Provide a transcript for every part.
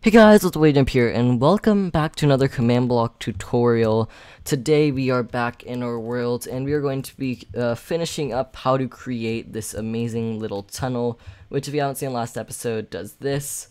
Hey guys, it's Wavejump here, and welcome back to another command block tutorial. Today we are back in our world, and we are going to be finishing up how to create this amazing little tunnel, which if you haven't seen last episode, does this.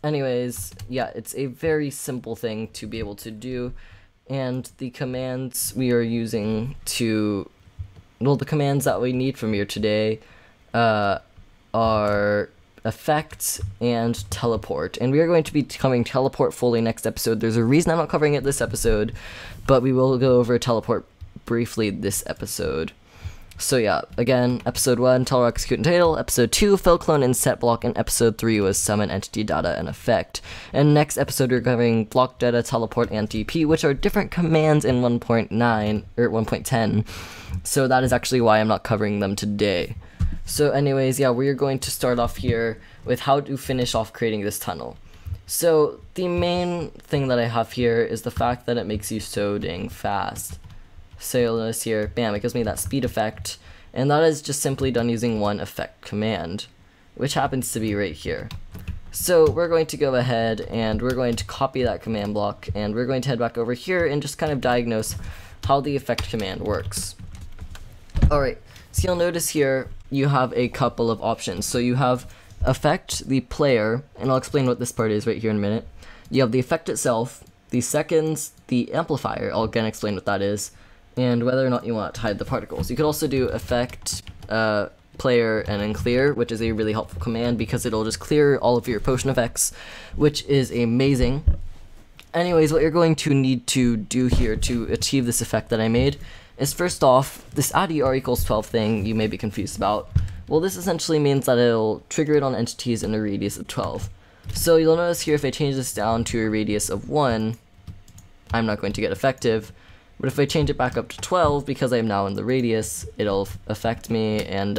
Anyways, yeah, it's a very simple thing to be able to do, and the commands we are using to, well, the commands that we need from here today are effect and teleport, and we are going to be covering teleport fully next episode. There's a reason I'm not covering it this episode, but we will go over teleport briefly this episode. So yeah, again, episode 1, tell, execute, and title. Episode 2, fill, clone, and set block, and episode 3 was summon, entity, data, and effect. And next episode we're covering block, data, teleport, and TP, which are different commands in 1.9 or 1.10. So that is actually why I'm not covering them today. So anyways, yeah, we're going to start off here with how to finish off creating this tunnel. So the main thing that I have here is the fact that it makes you so dang fast. So you'll notice here, bam, it gives me that speed effect, and that is just simply done using one effect command, which happens to be right here. So we're going to go ahead and we're going to copy that command block, and we're going to head back over here and just kind of diagnose how the effect command works. Alright, so you'll notice here you have a couple of options. So you have effect, the player, and I'll explain what this part is right here in a minute. You have the effect itself, the seconds, the amplifier, I'll again explain what that is, and whether or not you want to hide the particles. You could also do effect, player, and then clear, which is a really helpful command because it'll just clear all of your potion effects, which is amazing. Anyways, what you're going to need to do here to achieve this effect that I made is, first off, this add ER equals 12 thing you may be confused about. Well, this essentially means that it'll trigger it on entities in a radius of 12. So you'll notice here if I change this down to a radius of 1, I'm not going to get effective. But if I change it back up to 12, because I'm now in the radius, it'll affect me, and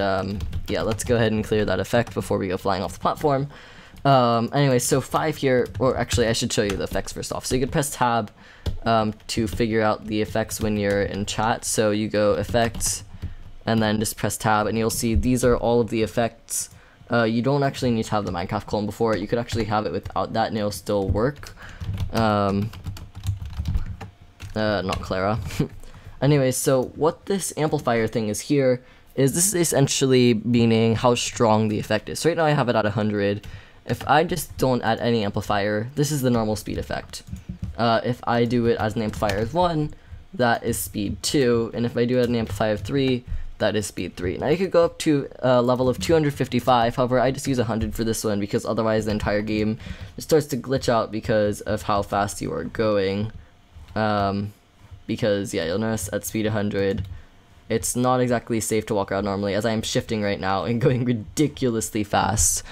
yeah, let's go ahead and clear that effect before we go flying off the platform. Anyway, so 5 here, or actually I should show you the effects first off. So you could press tab to figure out the effects when you're in chat. So you go effects, and then just press tab, and you'll see these are all of the effects. You don't actually need to have the Minecraft clone before it. You could actually have it without that, and it'll still work. Not Clara. Anyways, so what this amplifier thing is here is this is essentially meaning how strong the effect is. So right now I have it at 100. If I just don't add any amplifier, this is the normal speed effect. If I do it as an amplifier of 1, that is speed 2, and if I do it as an amplifier of 3, that is speed 3. Now you could go up to a level of 255, however I just use 100 for this one because otherwise the entire game just starts to glitch out because of how fast you are going. Because yeah, you'll notice at speed 100, it's not exactly safe to walk around normally, as I am shifting right now and going ridiculously fast.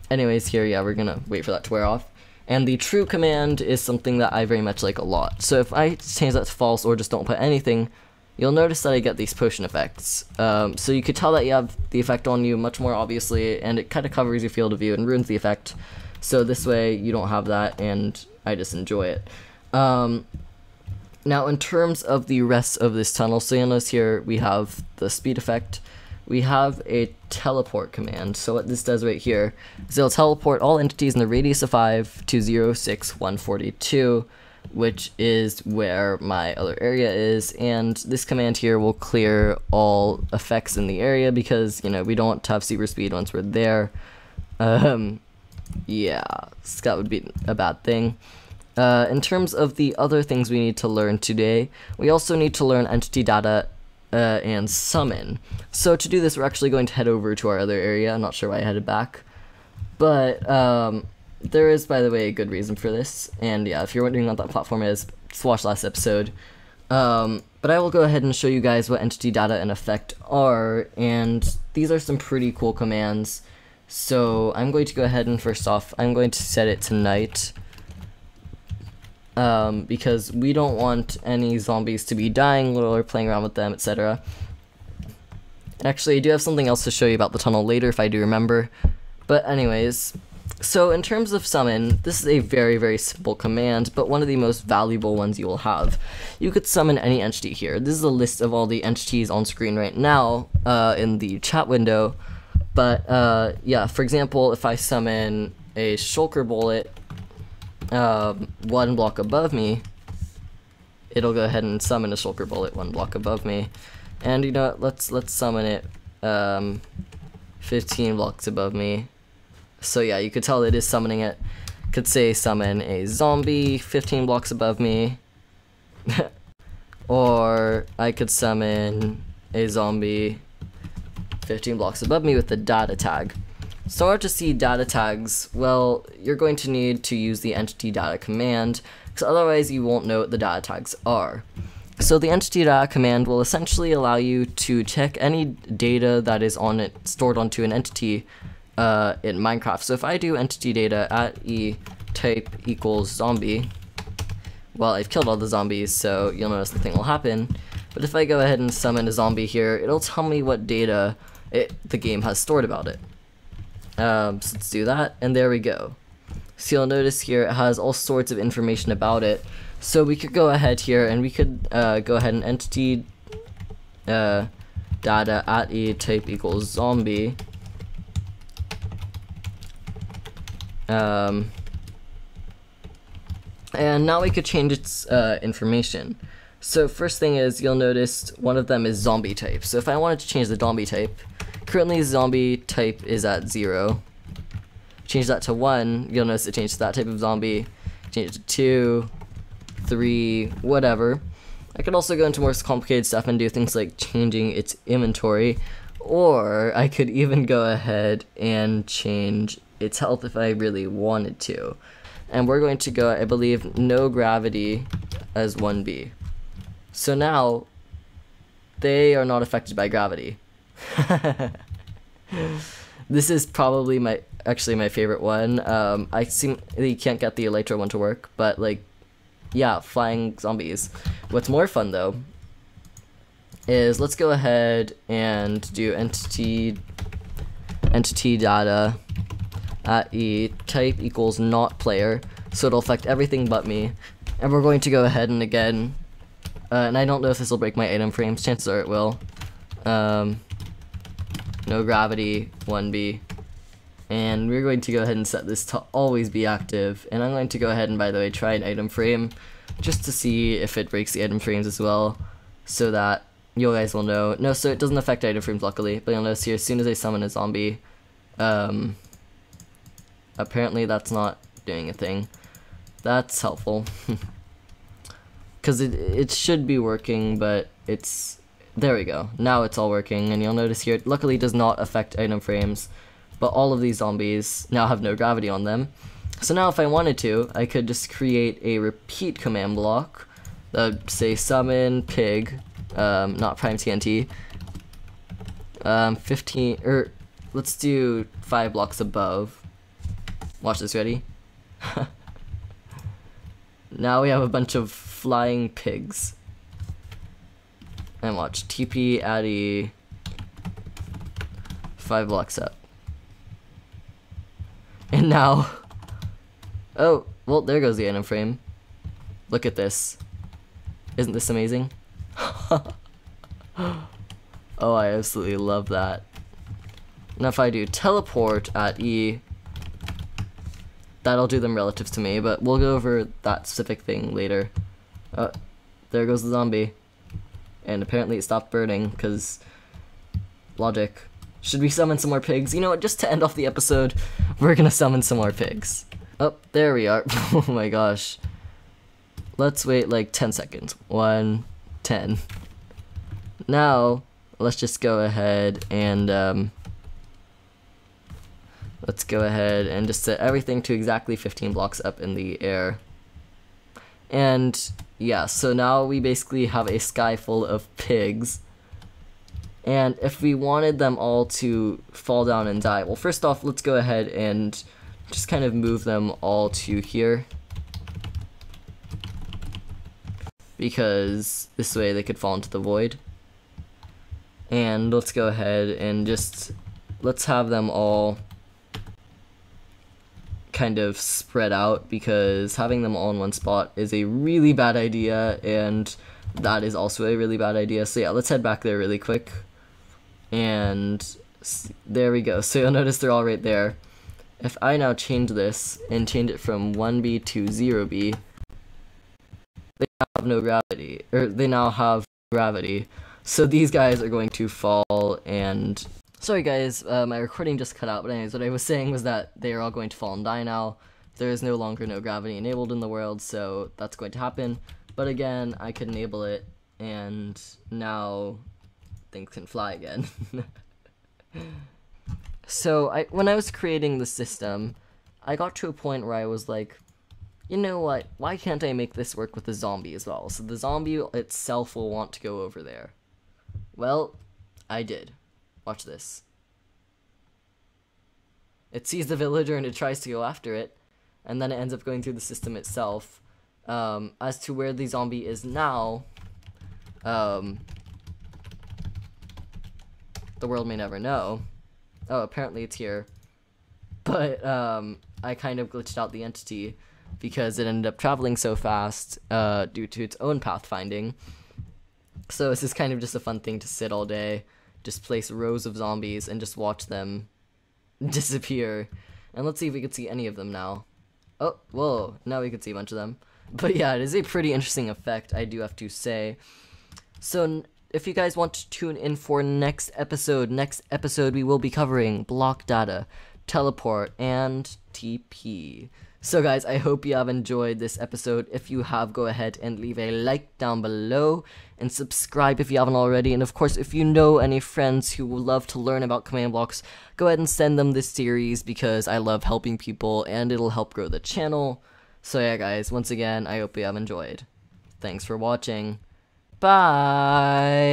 Anyways, here, yeah, we're gonna wait for that to wear off. And the true command is something that I very much like a lot. So if I change that to false or just don't put anything, you'll notice that I get these potion effects. So you could tell that you have the effect on you much more obviously, and it kind of covers your field of view and ruins the effect. So this way you don't have that, and I just enjoy it. Now in terms of the rest of this tunnel, so you'll notice here we have the speed effect. We have a teleport command. So what this does right here is it'll teleport all entities in the radius of 5 to 0, 6, 142, which is where my other area is, and this command here will clear all effects in the area because, you know, we don't want to have super speed once we're there. Yeah, so that would be a bad thing. In terms of the other things we need to learn today, we also need to learn entity data and summon. So to do this, we're actually going to head over to our other area. I'm not sure why I headed back, but there is, by the way, a good reason for this. And yeah, if you're wondering what that platform is, just watch last episode. But I will go ahead and show you guys what entity data and effect are, and these are some pretty cool commands. So I'm going to go ahead and first off, I'm going to set it to night. Because we don't want any zombies to be dying while we're playing around with them, etc. Actually, I do have something else to show you about the tunnel later if I do remember. But anyways, so in terms of summon, this is a very, very simple command, but one of the most valuable ones you will have. You could summon any entity here. This is a list of all the entities on screen right now in the chat window. But yeah, for example, if I summon a shulker bullet 1 block above me, it'll go ahead and summon a shulker bullet 1 block above me. And you know what, let's summon it 15 blocks above me. So yeah, you could tell it is summoning it. Could say summon a zombie 15 blocks above me. Or I could summon a zombie 15 blocks above me with the data tag. So in order to see data tags, well, you're going to need to use the Entitydata command, because otherwise you won't know what the data tags are. So the Entitydata command will essentially allow you to check any data that is on it, stored onto an entity in Minecraft. So if I do Entitydata at e type equals zombie, well, I've killed all the zombies, so you'll notice nothing will happen. But if I go ahead and summon a zombie here, it'll tell me what data the game has stored about it. So let's do that, and there we go. So you'll notice here it has all sorts of information about it. So we could go ahead here and we could go ahead and entity data at e type equals zombie. And now we could change its information. So first thing is, you'll notice one of them is zombie type. So if I wanted to change the zombie type, currently zombie type is at 0. Change that to 1, you'll notice it changed to that type of zombie. Change it to 2, 3, whatever. I could also go into more complicated stuff and do things like changing its inventory, or I could even go ahead and change its health if I really wanted to. And we're going to go, I believe, no gravity as 1B. So now, they are not affected by gravity. This is probably my favorite one. I seem you can't get the Elytra one to work, but like, yeah, flying zombies. What's more fun though is, let's go ahead and do entity data at e type equals not player, so it'll affect everything but me. And we're going to go ahead and again, and I don't know if this will break my item frames, chances are it will. No gravity 1B, and we're going to go ahead and set this to always be active. And I'm going to go ahead and, by the way, try an item frame just to see if it breaks the item frames as well, so that you guys will know. No, so it doesn't affect item frames luckily, but you'll notice here as soon as I summon a zombie, apparently that's not doing a thing. That's helpful. Because it should be working, but it's, there we go. Now it's all working, and you'll notice here it luckily does not affect item frames, but all of these zombies now have no gravity on them. So now if I wanted to, I could just create a repeat command block that would say summon pig, not prime TNT, 15, or let's do 5 blocks above. Watch this, ready? Now we have a bunch of flying pigs. And watch, TP Addy 5 blocks up. And now, oh, well, there goes the item frame. Look at this. Isn't this amazing? Oh, I absolutely love that. Now if I do teleport at E, that'll do them relatives to me, but we'll go over that specific thing later. There goes the zombie. And apparently it stopped burning, because logic. Should we summon some more pigs? You know what, just to end off the episode, we're gonna summon some more pigs. Oh, there we are. Oh my gosh. Let's wait like 10 seconds. 1, 10. Now, let's just go ahead and, let's go ahead and just set everything to exactly 15 blocks up in the air. And yeah, so now we basically have a sky full of pigs. And if we wanted them all to fall down and die, well, first off, let's go ahead and just kind of move them all to here, because this way they could fall into the void. And let's go ahead and just, let's have them all kind of spread out, because having them all in one spot is a really bad idea, and that is also a really bad idea. So yeah, let's head back there really quick. And there we go. So you'll notice they're all right there. if I now change this and change it from 1B to 0B, they have no gravity, or they now have gravity. So these guys are going to fall, and sorry guys, my recording just cut out, but anyways, what I was saying was that they are all going to fall and die now. There is no longer no gravity enabled in the world, so that's going to happen. But again, I could enable it, and now things can fly again. So when I was creating the system, I got to a point where I was like, you know what, why can't I make this work with the zombie as well? So the zombie itself will want to go over there. Well, I did. Watch this. It sees the villager and it tries to go after it, and then it ends up going through the system itself. As to where the zombie is now, the world may never know. Oh, apparently it's here. But I kind of glitched out the entity because it ended up traveling so fast due to its own pathfinding. So this is kind of just a fun thing to sit all day, just place rows of zombies and just watch them disappear. And let's see if we can see any of them now. Oh, whoa, now we can see a bunch of them. But yeah, it is a pretty interesting effect, I do have to say. So if you guys want to tune in for next episode we will be covering block data, teleport, and TP. So guys, I hope you have enjoyed this episode. If you have, go ahead and leave a like down below and subscribe if you haven't already. And of course, if you know any friends who would love to learn about command blocks, go ahead and send them this series because I love helping people and it'll help grow the channel. So yeah guys, once again, I hope you have enjoyed. Thanks for watching. Bye!